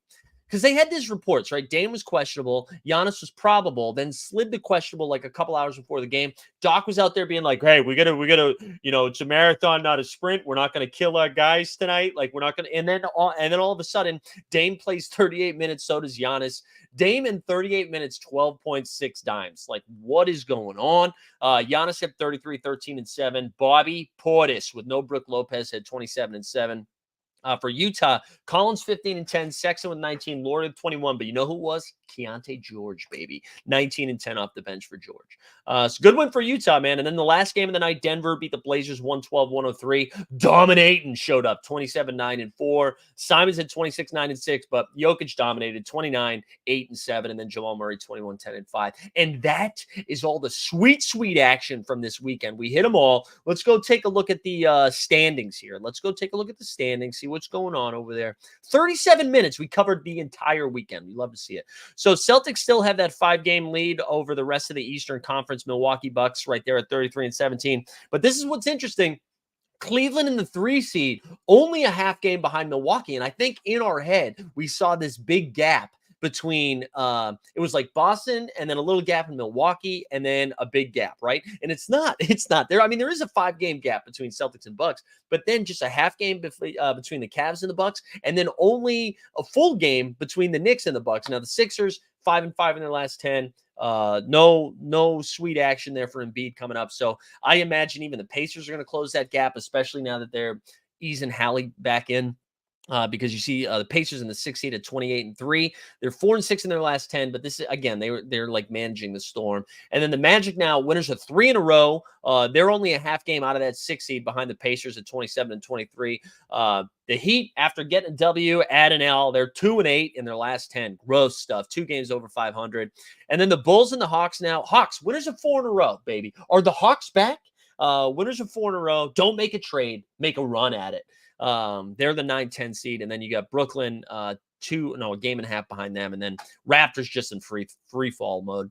B: because they had these reports, right? Dame was questionable. Giannis was probable, then slid to questionable like a couple hours before the game. Doc was out there being like, hey, we gotta, it's a marathon, not a sprint. We're not gonna kill our guys tonight. Like, we're not gonna, and then all of a sudden, Dame plays 38 minutes, so does Giannis. Dame in 38 minutes, 12.6 dimes. Like, what is going on? Giannis had 33, 13, and 7. Bobby Portis with no Brook Lopez had 27 and 7. For Utah, Collins 15 and 10, Sexton with 19, Lord with 21. But you know who it was? Keontae George, baby. 19 and 10 off the bench for George. So good win for Utah, man. And then the last game of the night, Denver beat the Blazers 112-103. Dominating showed up 27, 9 and 4. Simons had 26, 9 and 6, but Jokic dominated 29, 8 and 7. And then Jamal Murray 21, 10 and 5. And that is all the sweet, sweet action from this weekend. We hit them all. Let's go take a look at the standings here. Let's go take a look at the standings, see what's going on over there. 37 minutes. We covered the entire weekend. We love to see it. So Celtics still have that 5-game lead over the rest of the Eastern Conference. Milwaukee Bucks right there at 33 and 17. But this is what's interesting. Cleveland in the 3 seed, only a half game behind Milwaukee. And I think in our head, we saw this big gap between it was like Boston and then a little gap in Milwaukee and then a big gap, right? And it's not there. I mean, there is a 5-game gap between Celtics and Bucks, but then just a half game between the Cavs and the Bucks, and then only a full game between the Knicks and the Bucks. Now the Sixers 5-5 in their last 10. No sweet action there for Embiid coming up. So I imagine even the Pacers are going to close that gap, especially now that they're easing Hallie back in. Because you see the Pacers in the 6th seed at 28 and 3. They're 4 and 6 in their last 10, but this is again they're like managing the storm. And then the Magic now winners of 3 in a row. They're only a half game out of that 6th seed behind the Pacers at 27 and 23. The Heat, after getting a W, add an L. They're 2 and 8 in their last 10. Gross stuff. 2 games over 500. And then the Bulls and the Hawks now. Hawks winners of 4 in a row, baby. Are the Hawks back? Winners of 4 in a row. Don't make a trade. Make a run at it. They're the 9-10 seed, and then you got Brooklyn, a game and a half behind them, and then Raptors just in free fall mode.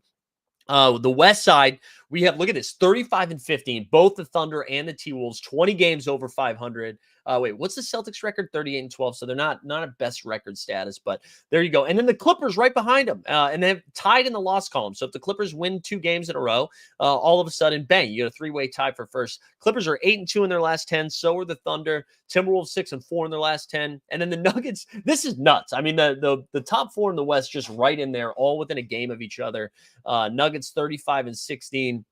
B: The West side, we have, look at this, 35 and 15, both the Thunder and the T-Wolves, 20 games over 500. What's the Celtics record? 38 and 12. So they're not a best record status, but there you go. And then the Clippers right behind them, and they're tied in the loss column. So if the Clippers win 2 games in a row, all of a sudden, bang, you get a 3-way tie for first. Clippers are 8 and 2 in their last 10. So are the Thunder. Timberwolves 6 and 4 in their last 10. And then the Nuggets, this is nuts. I mean, the top 4 in the West just right in there, all within a game of each other. Nuggets 35 and 16.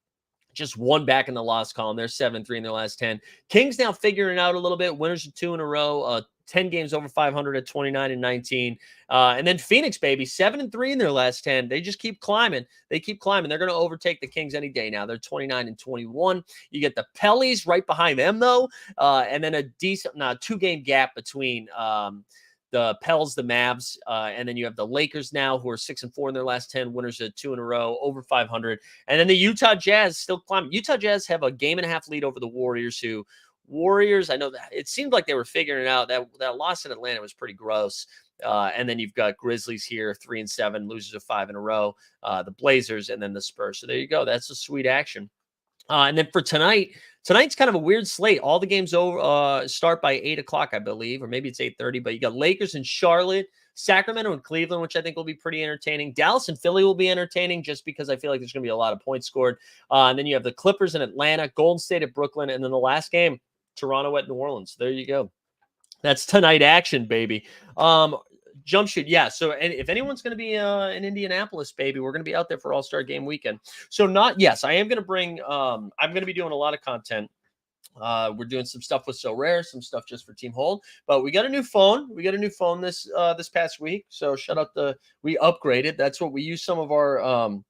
B: Just 1 back in the loss column. They're 7 and 3 in their last 10. Kings now figuring it out a little bit. Winners of 2 in a row. 10 games over 500 at 29 and 19. And then Phoenix, baby, 7 and 3 in their last 10. They just keep climbing. They keep climbing. They're going to overtake the Kings any day now. They're 29 and 21. You get the Pellies right behind them, though. And then a decent 2-game gap between the Pels, the Mavs, and then you have the Lakers now, who are 6 and 4 in their last 10, winners of 2 in a row, over 500. And then the Utah Jazz still climbing. Utah Jazz have a game and a half lead over the Warriors, I know that it seemed like they were figuring it out. That loss in Atlanta was pretty gross. And then you've got Grizzlies here, 3 and 7, losers of 5 in a row, the Blazers, and then the Spurs. So there you go. That's a sweet action. And then for tonight's kind of a weird slate. All the games start by 8 o'clock, I believe, or maybe it's 8:30. But you got Lakers and Charlotte, Sacramento and Cleveland, which I think will be pretty entertaining. Dallas and Philly will be entertaining just because I feel like there's going to be a lot of points scored. And then you have the Clippers in Atlanta, Golden State at Brooklyn, and then the last game, Toronto at New Orleans. There you go. That's tonight action, baby. Jump shoot, yeah. So, and if anyone's going to be in Indianapolis, baby, we're going to be out there for All-Star Game weekend. So, yes, I am going to bring. I'm going to be doing a lot of content. We're doing some stuff with So Rare, some stuff just for Team Hold. But we got a new phone. We got a new phone this past week. So shout out we upgraded. That's what we use some of our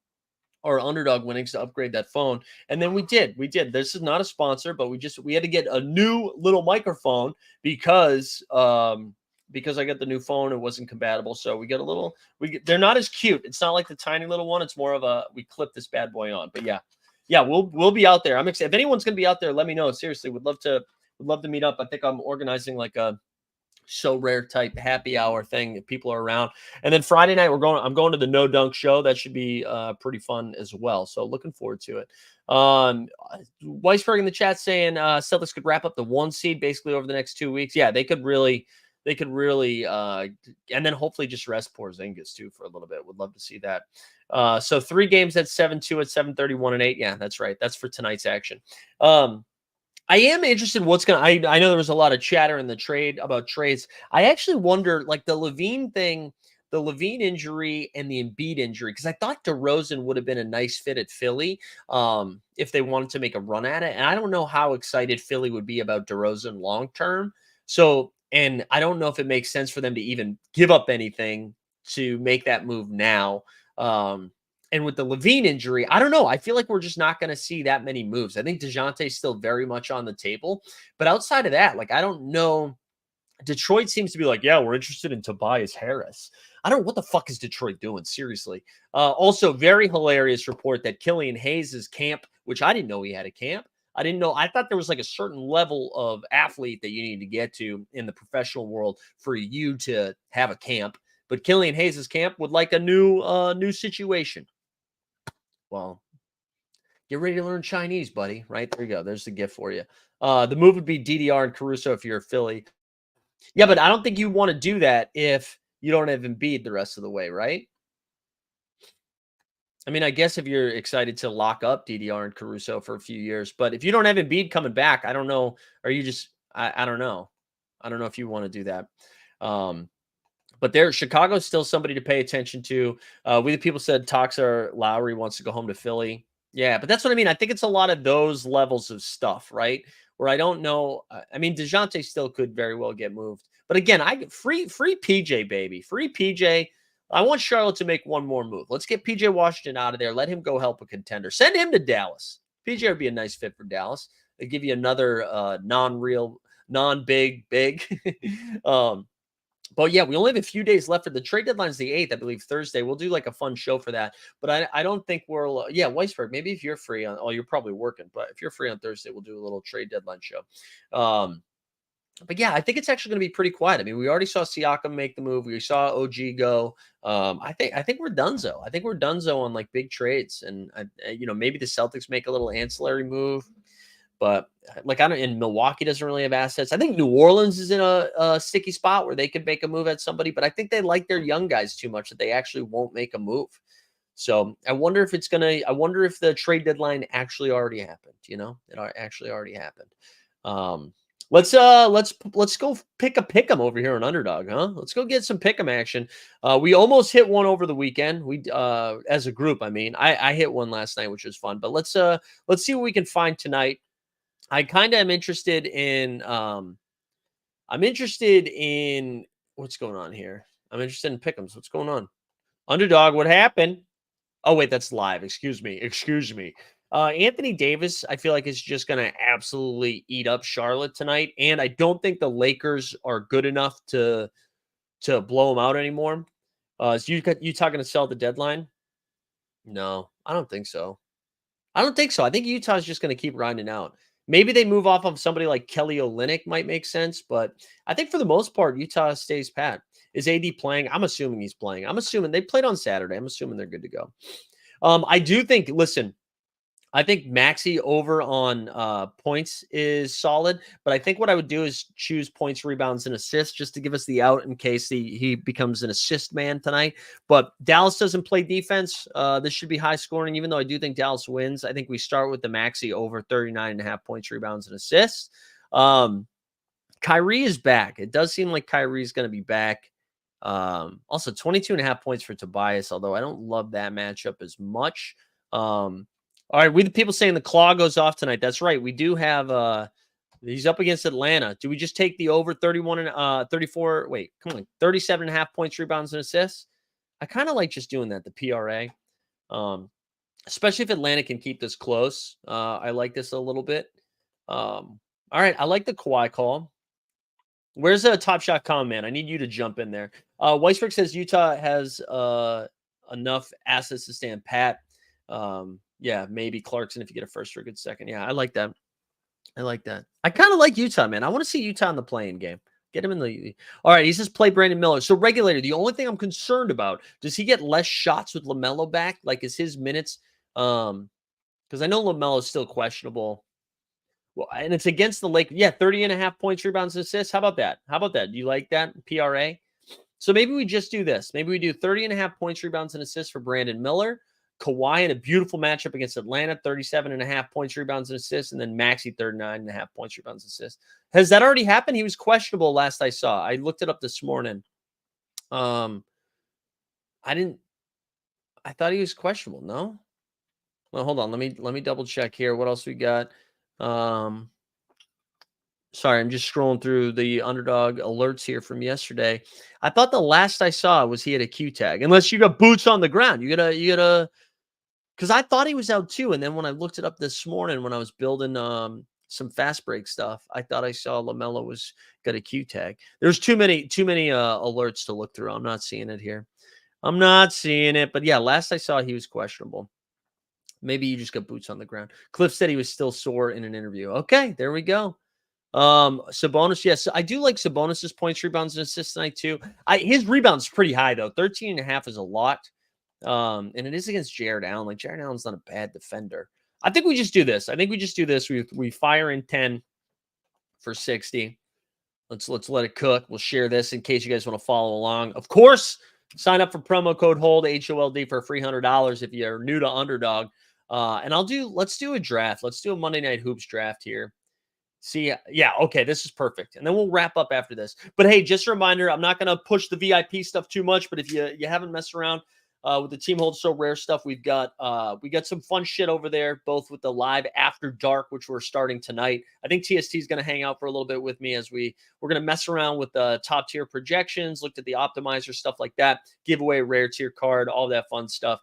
B: underdog winnings to upgrade that phone. And then we did. This is not a sponsor, but we had to get a new little microphone because I got the new phone, it wasn't compatible. So we got a little, they're not as cute. It's not like the tiny little one. It's more of we clip this bad boy on. But yeah, we'll be out there. I'm excited. If anyone's going to be out there, let me know. Seriously, would love to meet up. I think I'm organizing like a So Rare type happy hour thing if people are around. And then Friday night I'm going to the No Dunk show. That should be pretty fun as well. So looking forward to it. Weisberg in the chat saying Celtics could wrap up the 1 seed basically over the next 2 weeks. Yeah, they could really and then hopefully just rest Porzingis too for a little bit. Would love to see that. So 3 games at 7-2 at 7:30, 1 and 8. Yeah, that's right. That's for tonight's action. I am interested in what's going to, I know there was a lot of chatter in the trade about trades. I actually wonder, like the Levine thing, the Levine injury and the Embiid injury, because I thought DeRozan would have been a nice fit at Philly if they wanted to make a run at it. And I don't know how excited Philly would be about DeRozan long-term. So, and I don't know if it makes sense for them to even give up anything to make that move now. And with the Levine injury, I don't know. I feel like we're just not going to see that many moves. I think DeJounte's still very much on the table. But outside of that, like, I don't know. Detroit seems to be like, yeah, we're interested in Tobias Harris. I don't know. What the fuck is Detroit doing? Seriously. Also, very hilarious report that Killian Hayes' camp, which I didn't know he had a camp. I didn't know. I thought there was like a certain level of athlete that you need to get to in the professional world for you to have a camp. But Killian Hayes' camp would like a new situation. Well, get ready to learn Chinese, buddy. Right? There you go. There's the gift for you. The move would be DDR and Caruso if you're a Philly. Yeah, but I don't think you want to do that if you don't have Embiid the rest of the way, right? I mean, I guess if you're excited to lock up DDR and Caruso for a few years, but if you don't have Embiid coming back, I don't know. Are you just, I don't know. I don't know if you want to do that. But Chicago's still somebody to pay attention to. We the people said talks are Lowry wants to go home to Philly. Yeah, but that's what I mean. I think it's a lot of those levels of stuff, right? Where I don't know. I mean, DeJounte still could very well get moved. But again, free PJ, baby. Free PJ. I want Charlotte to make one more move. Let's get PJ Washington out of there. Let him go help a contender. Send him to Dallas. PJ would be a nice fit for Dallas. They give you another non-real, non-big, big. But yeah, we only have a few days left for the trade deadline is the 8th, I believe, Thursday. We'll do like a fun show for that. But I don't think Weisberg, maybe if you're free you're probably working, but if you're free on Thursday, we'll do a little trade deadline show. But yeah, I think it's actually going to be pretty quiet. I mean, we already saw Siakam make the move. We saw OG go. I think we're donezo. I think we're donezo on like big trades. And maybe the Celtics make a little ancillary move. But like in Milwaukee doesn't really have assets. I think New Orleans is in a sticky spot where they could make a move at somebody, but I think they like their young guys too much that they actually won't make a move. So I wonder if the trade deadline actually already happened. It actually already happened. Let's go pick a pick'em over here on Underdog, huh? Let's go get some pick'em action. We almost hit one over the weekend. We as a group, I mean, I hit one last night, which was fun. But let's see what we can find tonight. I kind of am interested in what's going on here. I'm interested in pick'ems. What's going on? Underdog, what happened? Oh, wait, that's live. Excuse me. Anthony Davis, I feel like is just going to absolutely eat up Charlotte tonight. And I don't think the Lakers are good enough to blow them out anymore. Is Utah going to sell the deadline? No, I don't think so. I think Utah's just going to keep grinding out. Maybe they move off of somebody like Kelly Olynyk might make sense, but I think for the most part, Utah stays pat. Is AD playing? I'm assuming he's playing. I'm assuming they played on Saturday. I'm assuming they're good to go. I do think, listen, I think Maxi over on points is solid, but I think what I would do is choose points, rebounds, and assists just to give us the out in case he becomes an assist man tonight. But Dallas doesn't play defense. This should be high scoring, even though I do think Dallas wins. I think we start with the Maxi over 39.5 points, rebounds, and assists. Kyrie is back. It does seem like Kyrie is going to be back. Also 22.5 points for Tobias, although I don't love that matchup as much. All right, we the people saying the claw goes off tonight. That's right. We do have he's up against Atlanta. Do we just take the over 31 and 34? Wait, come on, 37.5 points, rebounds, and assists? I kind of like just doing that, the PRA. Especially if Atlanta can keep this close. I like this a little bit. All right, I like the Kawhi call. Where's a Top Shot Com, man? I need you to jump in there. Weisberg says Utah has enough assets to stand pat. Yeah, maybe Clarkson if you get a first or a good second. Yeah, I like that. I like that. I kind of like Utah, man. I want to see Utah in the playing game. Get him in the. All right, he says play Brandon Miller. So regulator, the only thing I'm concerned about, does he get less shots with LaMelo back? Like, is his minutes? Because I know LaMelo is still questionable. Well, and it's against the Lakers. Yeah, 30.5 points, rebounds, and assists. How about that? How about that? Do you like that? PRA? So maybe we just do this. Maybe we do 30.5 points, rebounds, and assists for Brandon Miller. Kawhi in a beautiful matchup against Atlanta, 37.5 points, rebounds, and assists. And then Maxi, 39.5 points, rebounds, and assists. Has that already happened? He was questionable last I saw. I looked it up this morning. I thought he was questionable. No? Well, hold on. Let me double check here. What else we got? Sorry, I'm just scrolling through the underdog alerts here from yesterday. I thought the last I saw was he had a Q tag. Unless you got boots on the ground. You gotta because I thought he was out too. And then when I looked it up this morning when I was building some fast break stuff, I thought I saw LaMelo was got a Q tag. There's too many alerts to look through. I'm not seeing it here. I'm not seeing it. But yeah, last I saw he was questionable. Maybe you just got boots on the ground. Cliff said he was still sore in an interview. Okay, there we go. Sabonis, yes, I do like Sabonis's points, rebounds, and assists tonight too. His rebounds pretty high though. 13.5 is a lot. And it is against Jared Allen. Like Jared Allen's not a bad defender. I think we just do this. We fire in 10 for 60. Let's let it cook. We'll share this in case you guys want to follow along. Of course, sign up for promo code HOLD HOLD for free $100 if you're new to Underdog. And let's do a draft. Let's do a Monday Night Hoops draft here. See, yeah, okay, this is perfect. And then we'll wrap up after this. But hey, just a reminder, I'm not going to push the VIP stuff too much, but if you haven't messed around with the Team Hold So Rare stuff, we got some fun shit over there, both with the live After Dark, which we're starting tonight. I think TST is going to hang out for a little bit with me as we're going to mess around with the top tier projections, looked at the optimizer, stuff like that, give away a rare tier card, all that fun stuff.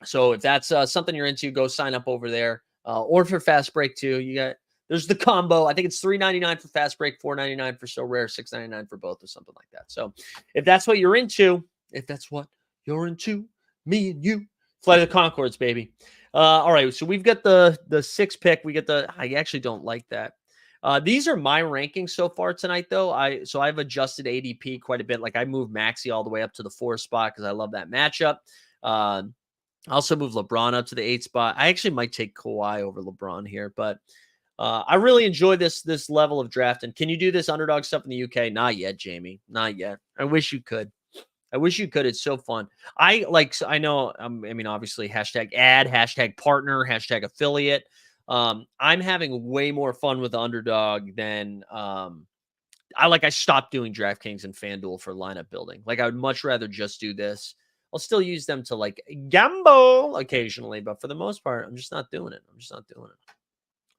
B: So if that's something you're into, go sign up over there. Or for Fast Break too, there's the combo. I think it's $3.99 for Fast Break, $4.99 for So Rare, $6.99 for both, or something like that. So if that's what you're into, me and you, Flight of the Conchords, baby. All right, so we've got the 6th pick. I actually don't like that. These are my rankings so far tonight, though. I've adjusted ADP quite a bit. Like I moved Maxi all the way up to the 4th spot because I love that matchup. I also moved LeBron up to the 8th spot. I actually might take Kawhi over LeBron here, but I really enjoy this level of drafting. Can you do this underdog stuff in the UK? Not yet, Jamie. Not yet. I wish you could. It's so fun. I know, obviously, hashtag ad, hashtag partner, hashtag affiliate. I'm having way more fun with the underdog than I stopped doing DraftKings and FanDuel for lineup building. Like I would much rather just do this. I'll still use them to like gamble occasionally, but for the most part, I'm just not doing it.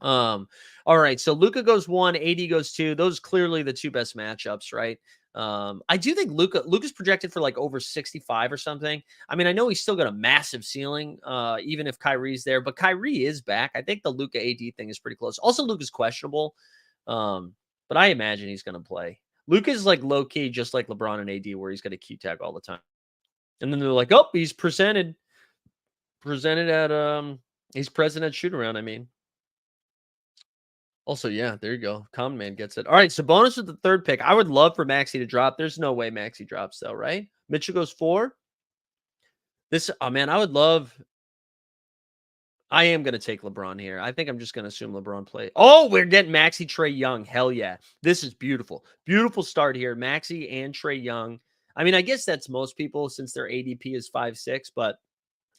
B: All right. So Luka goes 1, AD goes 2. Those clearly the two best matchups, right? I do think Luka's projected for like over 65 or something. I mean, I know he's still got a massive ceiling, even if Kyrie's there, but Kyrie is back. I think the Luka AD thing is pretty close. Also, Luka's questionable. But I imagine he's going to play. Luka's like low key, just like LeBron and AD, where he's got a Q tag all the time. And then they're like, oh, he's presented at, he's present at shoot around. I mean, also, yeah, there you go. Common Man gets it. All right, so bonus with the 3rd pick. I would love for Maxi to drop. There's no way Maxi drops, though, right? Mitchell goes 4. I would love. I am going to take LeBron here. I think I'm just going to assume LeBron play. Oh, we're getting Maxey, Trae Young. Hell yeah. This is beautiful. Beautiful start here. Maxey and Trae Young. I mean, I guess that's most people since their ADP is 5'6", but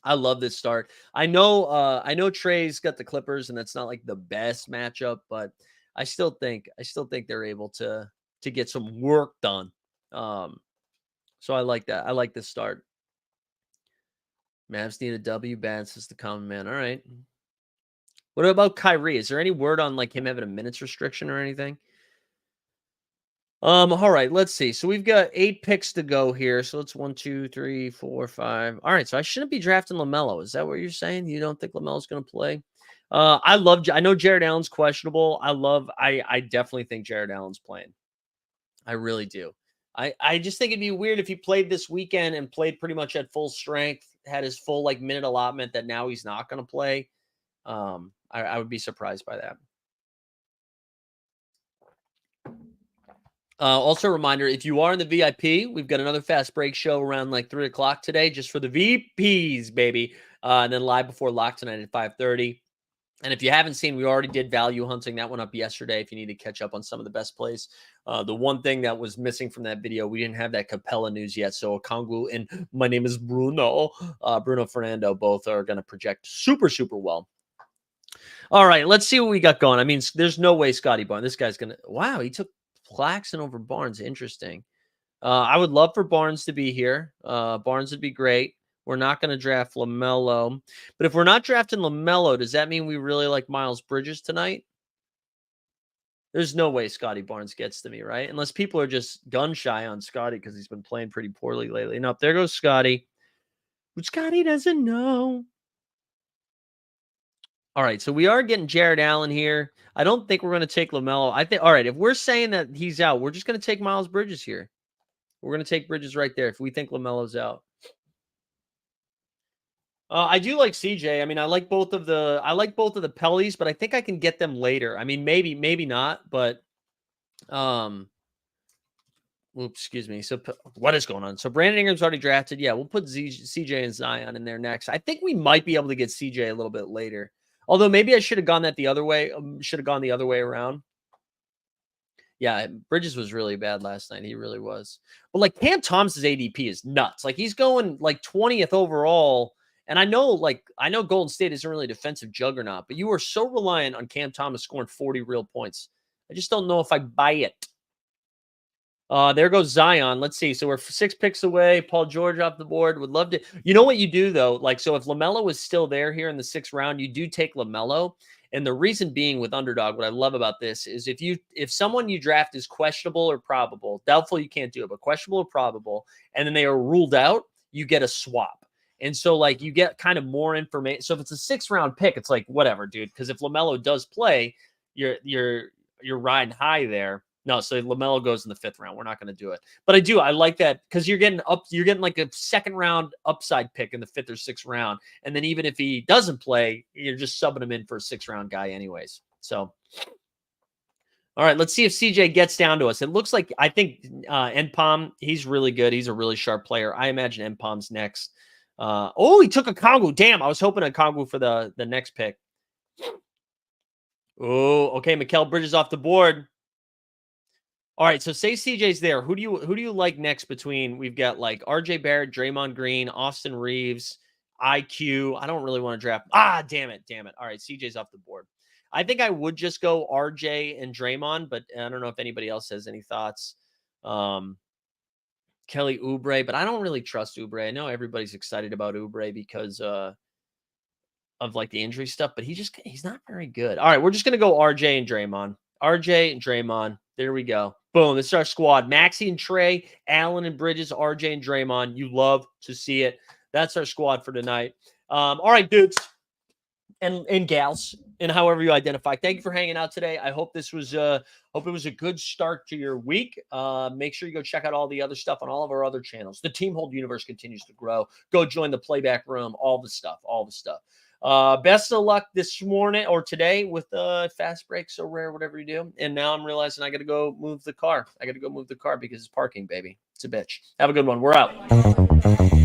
B: I love this start. I know Trey's got the Clippers, and that's not like the best matchup, but I still think they're able to get some work done. So I like that. I like this start. Mavs need a W. Bats is the common man. All right. What about Kyrie? Is there any word on like him having a minutes restriction or anything? All right, let's see. So we've got 8 picks to go here. So it's 1, 2, 3, 4, 5. All right, so I shouldn't be drafting LaMelo. Is that what you're saying? You don't think LaMelo's going to play? I know Jared Allen's questionable. I definitely think Jared Allen's playing. I really do. I just think it'd be weird if he played this weekend and played pretty much at full strength, had his full like minute allotment, that now he's not going to play. I would be surprised by that. Also, a reminder, if you are in the VIP, we've got another fast break show around like 3 o'clock today, just for the VPs, baby. And then live before lock tonight at 5:30. And if you haven't seen, we already did value hunting. That went up yesterday if you need to catch up on some of the best plays. The one thing that was missing from that video, we didn't have that Capella news yet. So Okongwu and my name is Bruno Fernando, both are going to project super, super well. All right, let's see what we got going. I mean, there's no way Scotty Barnes. This guy's going to – wow, he took Claxton over Barnes. Interesting. I would love for Barnes to be here. Barnes would be great. We're not going to draft LaMelo. But if we're not drafting LaMelo, does that mean we really like Miles Bridges tonight? There's no way Scotty Barnes gets to me, right? Unless people are just gun shy on Scotty because he's been playing pretty poorly lately. Nope, there goes Scotty. But Scotty doesn't know. All right, so we are getting Jared Allen here. I don't think we're going to take LaMelo. I think, all right, if we're saying that he's out, we're just going to take Miles Bridges here. We're going to take Bridges right there if we think LaMelo's out. I do like CJ. I mean, I like both of the Pellies, but I think I can get them later. I mean, maybe not, but oops, excuse me. So what is going on? So Brandon Ingram's already drafted. Yeah, we'll put CJ and Zion in there next. I think we might be able to get CJ a little bit later. Although maybe I should have gone the other way. Should have gone the other way around. Yeah, Bridges was really bad last night. He really was. But like Cam Thomas's ADP is nuts. Like he's going like 20th overall. And I know Golden State isn't really a defensive juggernaut, but you are so reliant on Cam Thomas scoring 40 real points. I just don't know if I buy it. There goes Zion. Let's see. So we're 6 picks away. Paul George off the board. Would love to. You know what you do, though? Like, so if LaMelo is still there here in the 6th round, you do take LaMelo. And the reason being with Underdog, what I love about this is if someone you draft is questionable or probable, doubtful you can't do it, but questionable or probable, and then they are ruled out, you get a swap. And so, like, you get kind of more information. So if it's a 6th round pick, it's like, whatever, dude. Because if LaMelo does play, you're riding high there. No, so LaMelo goes in the 5th round. We're not going to do it. But I like that because you're getting like a 2nd round upside pick in the 5th or 6th round. And then even if he doesn't play, you're just subbing him in for a 6th round guy anyways. So, all right, let's see if CJ gets down to us. It looks like, I think Npom, he's really good. He's a really sharp player. I imagine Npom's next. He took a Okongwu. Damn, I was hoping a Okongwu for the next pick. Oh, okay, Mikal Bridges off the board. All right, so say CJ's there. Who do you like next between we've got like RJ Barrett, Draymond Green, Austin Reeves, IQ. I don't really want to draft. Damn it. All right, CJ's off the board. I think I would just go RJ and Draymond, but I don't know if anybody else has any thoughts. Kelly Oubre, but I don't really trust Oubre. I know everybody's excited about Oubre because of like the injury stuff, but he's not very good. All right, we're just gonna go RJ and Draymond. RJ and Draymond. There we go. Boom. This is our squad. Maxey and Trey, Allen and Bridges, RJ and Draymond. You love to see it. That's our squad for tonight. All right, dudes and gals, and however you identify. Thank you for hanging out today. I hope this was hope it was a good start to your week. Make sure you go check out all the other stuff on all of our other channels. The Team Hold universe continues to grow. Go join the playback room. All the stuff. Best of luck this morning or today with fast break, so rare, whatever you do. And now I'm realizing I got to go move the car. Because it's parking, baby. It's a bitch. Have a good one. We're out.